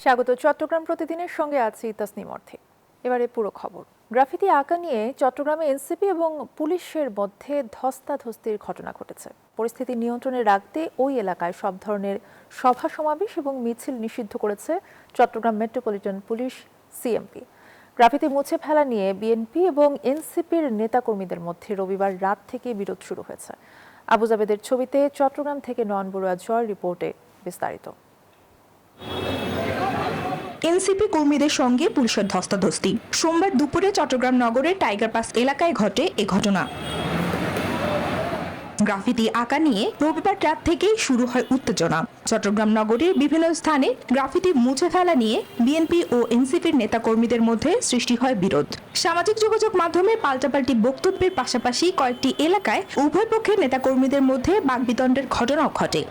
স্বাগত চট্টগ্রাম প্রতিদিনের সঙ্গে আছি তাসনিম অর্থে। এবারে পুরো খবর। গ্রাফিতি আঁকা নিয়ে চট্টগ্রামে এনসিপি এবং পুলিশের মধ্যে ধস্তাধস্তির ঘটনা ঘটেছে। পরিস্থিতি নিয়ন্ত্রণে রাখতে ওই এলাকায় সব ধরনের সভা সমাবেশ এবং মিছিল নিষিদ্ধ করেছে Chattogram metropolitan police CMP. Graffiti মুছে ফেলা নিয়ে বিএনপি এবং এনসিপির নেতাকর্মীদের মধ্যে রবিবার রাত থেকে বিরোধ শুরু হয়েছে। আবু জাবেদের ছবিতে চট্টগ্রাম থেকে নয়ন বড়ুয়া জয় রিপোর্টে বিস্তারিত। এনসিপি কর্মীদের সঙ্গে পুলিশের ধস্তাধস্তি সোমবার দুপুরে চট্টগ্রাম নগরের টাইগার পাস এলাকায় ঘটে এ ঘটনা। গ্রাফিতি আঁকা নিয়ে রবিবার রাত থেকেই শুরু হয় উত্তেজনা। চট্টগ্রাম নগরীর বিভিন্ন স্থানে গ্রাফিতি মুছে ফেলা নিয়ে বিএনপি ও এনসিপির নেতাকর্মীদের মধ্যে সৃষ্টি হয় বিরোধ। সামাজিক যোগাযোগ মাধ্যমে পাল্টাপাল্টি বক্তব্যের পাশাপাশি কয়েকটি এলাকায় উভয় পক্ষের নেতাকর্মীদের মধ্যে বাকবিতণ্ডের ঘটনাও ঘটে।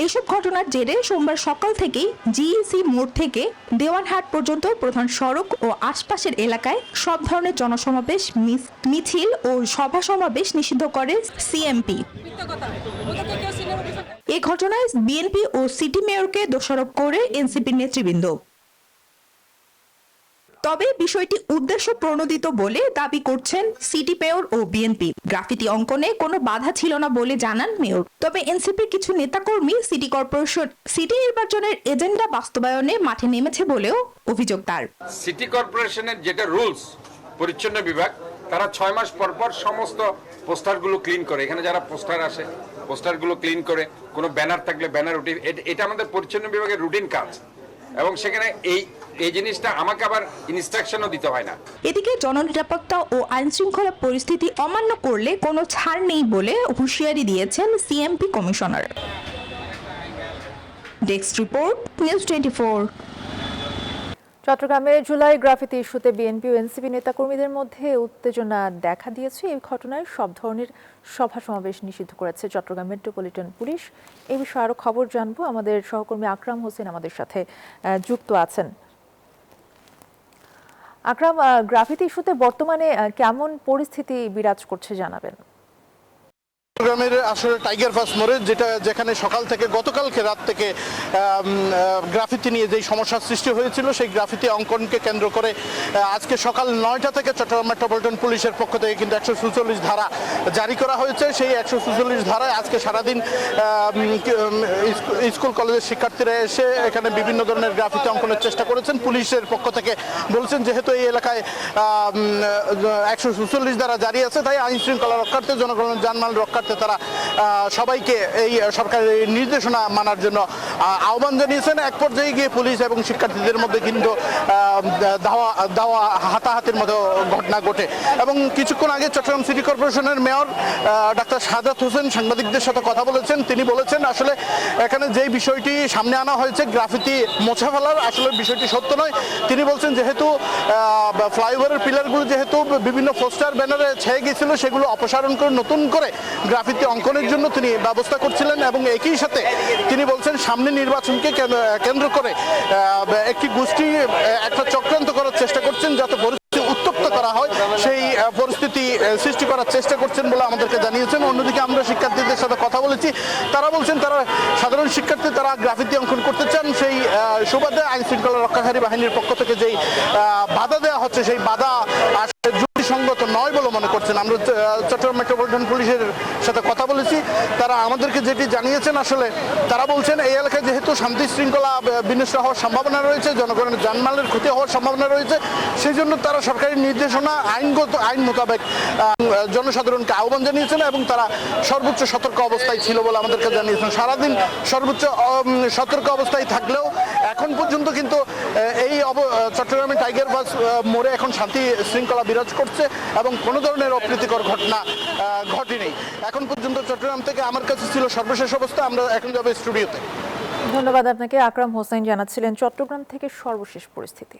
এইসব ঘটনার জেরে সোমবার সকাল থেকেই জিইসি মোড় থেকে দেওয়ানহাট পর্যন্ত প্রধান সড়ক ও আশপাশের এলাকায় সব ধরনের জনসমাবেশ, মিছিল ও সভা সমাবেশ নিষিদ্ধ করে সিএমপি। এই ঘটনায় বিএনপি ও সিটি মেয়রকে দোষারোপ করে এনসিপির নেতৃবৃন্দ। তবে বিষয়টি উদ্দেশ্য প্রণোদিত বলে দাবি করছেন সিটি মেয়র ও বিএনপি। গ্রাফিতি অঙ্কনে কোনো বাধা ছিল না বলে জানান মেয়র। তবে এনসিপির কিছু নেতাকর্মী সিটি নির্বাচনের এজেন্ডা বাস্তবায়নে মাঠে নেমেছে বলেও অভিযোগ তার। সিটি কর্পোরেশনের যেটা রুলস, পরিচ্ছন্ন বিভাগ, তারা 6 মাস পর পর সমস্ত পোস্টারগুলো ক্লিন করে। এখানে যারা পোস্টার আসে, পোস্টারগুলো ক্লিন করে, কোনো ব্যানার থাকলে ব্যানার উঠে, এটা আমাদের পরিচ্ছন্ন বিভাগের রুটিন কাজ। এবং সেখানে এই জিনিসটা আমাকে আবার ইনস্ট্রাকশনও দিতে হয় না। এদিকে জননিরাপত্তা ও আইন শৃঙ্খলা পরিস্থিতি অমান্য করলে কোনো ছাড় নেই বলে হুঁশিয়ারি দিয়েছেন CMP commissioner. Desk report, news 24। চট্টগ্রামে জুলাই গ্রাফিতি ইস্যুতে বিএনপি ও এনসিপি নেতাকর্মীদের মধ্যে উত্তেজনা দেখা দিয়েছে। এই ঘটনায় সব ধরনের সভা সমাবেশ নিষিদ্ধ করেছে চট্টগ্রাম মেট্রোপলিটন পুলিশ। এই বিষয়ে আরো খবর জানবো, আমাদের সহকর্মী আকরাম হোসেন আমাদের সাথে যুক্ত আছেন। আকরাম, গ্রাফিতি ইস্যুতে বর্তমানে কেমন পরিস্থিতি বিরাজ করছে জানাবেন। চট্টগ্রামের আসলে টাইগার পাস মোড়ে যেখানে সকাল থেকে গতকালকে রাত থেকে গ্রাফিতি নিয়ে যেই সমস্যার সৃষ্টি হয়েছিল, সেই গ্রাফিতি অঙ্কনকে কেন্দ্র করে আজকে সকাল 9টা থেকে চট্টগ্রাম মেট্রোপলিটন পুলিশের পক্ষ থেকে কিন্তু 146 ধারা জারি করা হয়েছে। সেই 146 ধারায় আজকে সারাদিন স্কুল কলেজের শিক্ষার্থীরা এসে এখানে বিভিন্ন ধরনের গ্রাফিতি অঙ্কনের চেষ্টা করেছেন। পুলিশের পক্ষ থেকে বলছেন যেহেতু এই এলাকায় 146 ধারা জারি আছে, তাই আইন শৃঙ্খলা রক্ষার্থে, জনগণের জানমাল রক্ষার্থে তারা সবাইকে এই সরকারের নির্দেশনা মানার জন্য আহ্বান জানিয়েছেন। এক পর্যায়ে গিয়ে পুলিশ এবং শিক্ষার্থীদের মধ্যে কিন্তু হাতাহাতির মতো ঘটনা ঘটে। এবং কিছুক্ষণ আগে চট্টগ্রাম সিটি কর্পোরেশনের মেয়র ডাক্তার শাহাদাত হোসেন সাংবাদিকদের সাথে কথা বলেছেন। তিনি বলেছেন আসলে এখানে যেই বিষয়টি সামনে আনা হয়েছে গ্রাফিতি মোছা ফেলার, আসলে বিষয়টি সত্য নয়। তিনি বলছেন যেহেতু ফ্লাইওভারের পিলারগুলো যেহেতু বিভিন্ন পোস্টার ব্যানারে ছেয়ে গিয়েছিল, সেগুলো অপসারণ করে নতুন করে গ্রাফিতি অঙ্কনের জন্য তিনি ব্যবস্থা করছিলেন। এবং একই সাথে তিনি বলছেন সামনে নির্বাচনকে কেন্দ্র করে একটি গোষ্ঠী একটা চক্রান্ত করার চেষ্টা করছেন, যাতে পরিস্থিতি উত্তপ্ত করা হয়, সেই পরিস্থিতি সৃষ্টি করার চেষ্টা করছেন বলে আমাদেরকে জানিয়েছেন। অন্যদিকে আমরা শিক্ষার্থীদের সাথে কথা বলেছি, তারা বলছেন তারা সাধারণ শিক্ষার্থী, তারা গ্রাফিতি অঙ্কন করতে চান। সেই সুবাদে আইন শৃঙ্খলা রক্ষাকারী বাহিনীর পক্ষ থেকে যেই বাধা দেওয়া হচ্ছে, সেই বাধা যুক্তিসঙ্গত নয় বলে মনে করছেন। আমরা চট্টগ্রাম মেট্রোপলিটন পুলিশের সাথে কথা বলেছি, তারা আমাদেরকে যেটি জানিয়েছেন, আসলে তারা বলছেন এই এলাকায় যেহেতু শান্তি শৃঙ্খলা বিনষ্ট হওয়ার সম্ভাবনা রয়েছে, জনগণের জানমালের ক্ষতি হওয়ার সম্ভাবনা রয়েছে, সেই জন্য তারা সরকারি নির্দেশনা আইন মোতাবেক জনসাধারণকে আহ্বান জানিয়েছেন এবং তারা সর্বোচ্চ সতর্ক অবস্থায় ছিল বলে আমাদেরকে জানিয়েছেন। সারাদিন সর্বোচ্চ সতর্ক অবস্থায় থাকলেও এখন পর্যন্ত কিন্তু এই চট্টগ্রামে টাইগার পাস মোড়ে এখন শান্তি শৃঙ্খলা বিরাজ করছে এবং কোনো ধরনের অপ্রীতিকর ঘটনা ঘটেনি। এখন পর্যন্ত চট্টগ্রাম থেকে আমার কাছে ছিল সর্বশেষ অবস্থা। আমরা এখন যাবো স্টুডিওতে। ধন্যবাদ আপনাকে। আকরাম হোসেন জানাচ্ছিলেন চট্টগ্রাম থেকে সর্বশেষ পরিস্থিতি।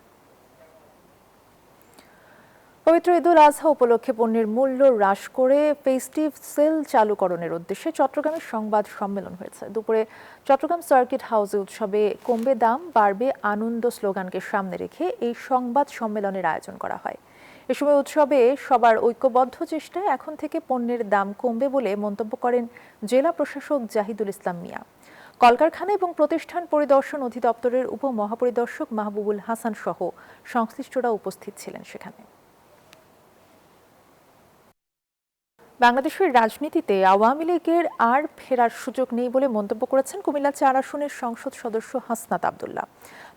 পবিত্র ঈদুল আজহা উপলক্ষে পণ্যের মূল্য হ্রাস করে ফেস্টিভ সেল চালুকরণের উদ্দেশ্যে চট্টগ্রামে সংবাদ সম্মেলন হয়েছে। দুপুরে চট্টগ্রাম সার্কিট হাউসে উৎসবে কমবে দাম বাড়বে আনন্দ স্লোগানকে সামনে রেখে এই সংবাদ সম্মেলনের আয়োজন করা হয়। এ সময় উৎসবে সবার ঐক্যবদ্ধ চেষ্টায় এখন থেকে পণ্যের দাম কমবে বলে মন্তব্য করেন জেলা প্রশাসক জাহিদুল ইসলাম মিয়া। কলকারখানা এবং প্রতিষ্ঠান পরিদর্শন অধিদপ্তরের উপমহাপরিদর্শক মাহবুবুল হাসান সহ সংশ্লিষ্টরা উপস্থিত ছিলেন সেখানে। বাংলাদেশের রাজনীতিতে আওয়ামী লীগের আর ফেরার সুযোগ নেই বলে মন্তব্য করেছেন কুমিল্লা ৪ আসনের সংসদ সদস্য হাসনাত আব্দুল্লাহ।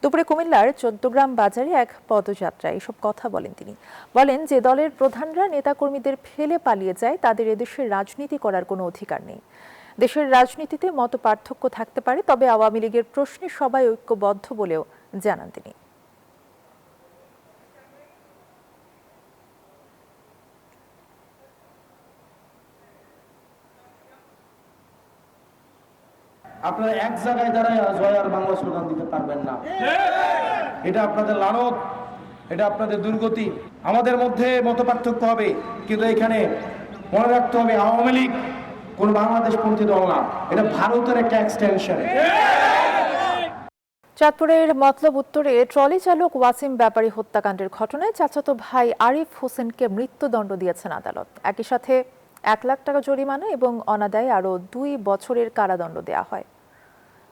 দুপুরে কুমিল্লার চৌদ্দগ্রাম বাজারে এক পদযাত্রায় এসব কথা বলেন তিনি। বলেন, যে দলের প্রধানরা নেতাকর্মীদের ফেলে পালিয়ে যায় তাদের এদেশের রাজনীতি করার কোনো অধিকার নেই। দেশের রাজনীতিতে মত পার্থক্য থাকতে পারে, তবে আওয়ামী লীগের প্রশ্নে সবাই ঐক্যবদ্ধ বলেও জানান তিনি। আপনারা এক জায়গায় দাঁড়ায় জয় আর বাংলা স্লোগান দিতে পারবেন না। এটা আপনাদের লানত, এটা আপনাদের দুর্গতি। আমাদের মধ্যে মতপার্থক্য হবে, কিন্তু এখানে মনে রাখতে হবে আওয়ামী লীগ কোন বাংলাদেশপন্থী দল না, এটা ভারতের একটা এক্সটেনশন। চাঁদপুরের মতলব উত্তরে ট্রলি চালক ওয়াসিম ব্যাপারী হত্যাকাণ্ডের ঘটনায় চাচাতো ভাই আরিফ হোসেনকে মৃত্যুদণ্ড দিয়েছেন আদালত। একই সাথে 1 লাখ টাকা জরিমানা এবং অনাদায়ে আরও 2 বছরের কারাদণ্ড দেওয়া হয়।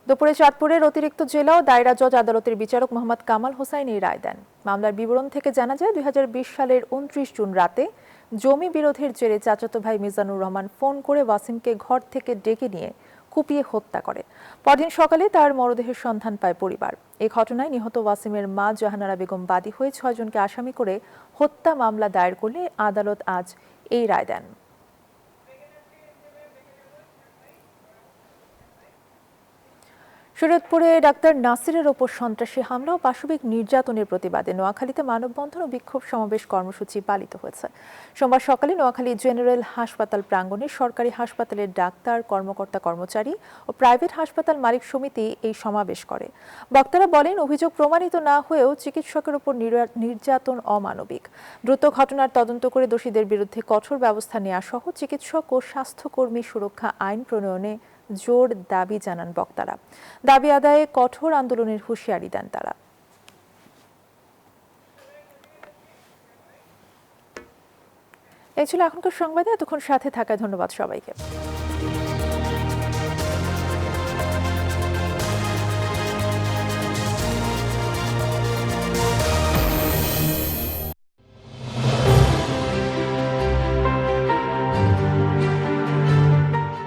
দুপুরে চাঁদপুরের অতিরিক্ত জেলা ও দায়রা জজ আদালতের বিচারক মোহাম্মদ কামাল হোসাইন এই রায় দেন। মামলার বিবরণ থেকে জানা যায়, 2020 সালের 29 জুন রাতে জমি বিরোধের জেরে চাচাতো ভাই মিজানুর রহমান ফোন করে ওয়াসিমকে ঘর থেকে ডেকে নিয়ে কুপিয়ে হত্যা করে। পরদিন সকালে তার মরদেহের সন্ধান পায় পরিবার। এই ঘটনায় নিহত ওয়াসিমের মা জাহানারা বেগম বাদী হয়ে 6 জনকে আসামি করে হত্যা মামলা দায়ের করলে আদালত আজ এই রায় দেন। শরীয়তপুরে ডাক্তার নাসিরের ওপর সন্ত্রাসী হামলা ও পাশবিক নির্যাতনের প্রতিবাদে নোয়াখালীতে মানববন্ধন ও বিক্ষোভ সমাবেশ কর্মসূচি পালিত হয়েছে। সোমবার সকালে নোয়াখালী জেনারেল হাসপাতাল প্রাঙ্গণে সরকারি হাসপাতালের ডাক্তার, কর্মকর্তা, কর্মচারী ও প্রাইভেট হাসপাতাল মালিক সমিতি এই সমাবেশ করে। বক্তারা বলেন, অভিযোগ প্রমাণিত না হয়েও চিকিৎসকের ওপর নির্যাতন অমানবিক। দ্রুত ঘটনার তদন্ত করে দোষীদের বিরুদ্ধে কঠোর ব্যবস্থা নেওয়া সহ চিকিৎসক ও স্বাস্থ্যকর্মী সুরক্ষা আইন প্রণয়নে জোর দাবি জানান বক্তারা। দাবি আদায়ে কঠোর আন্দোলনের হুঁশিয়ারি দেন তারা। এই ছিল এখনকার সংবাদে। এতক্ষণ সাথে থাকায় ধন্যবাদ সবাইকে।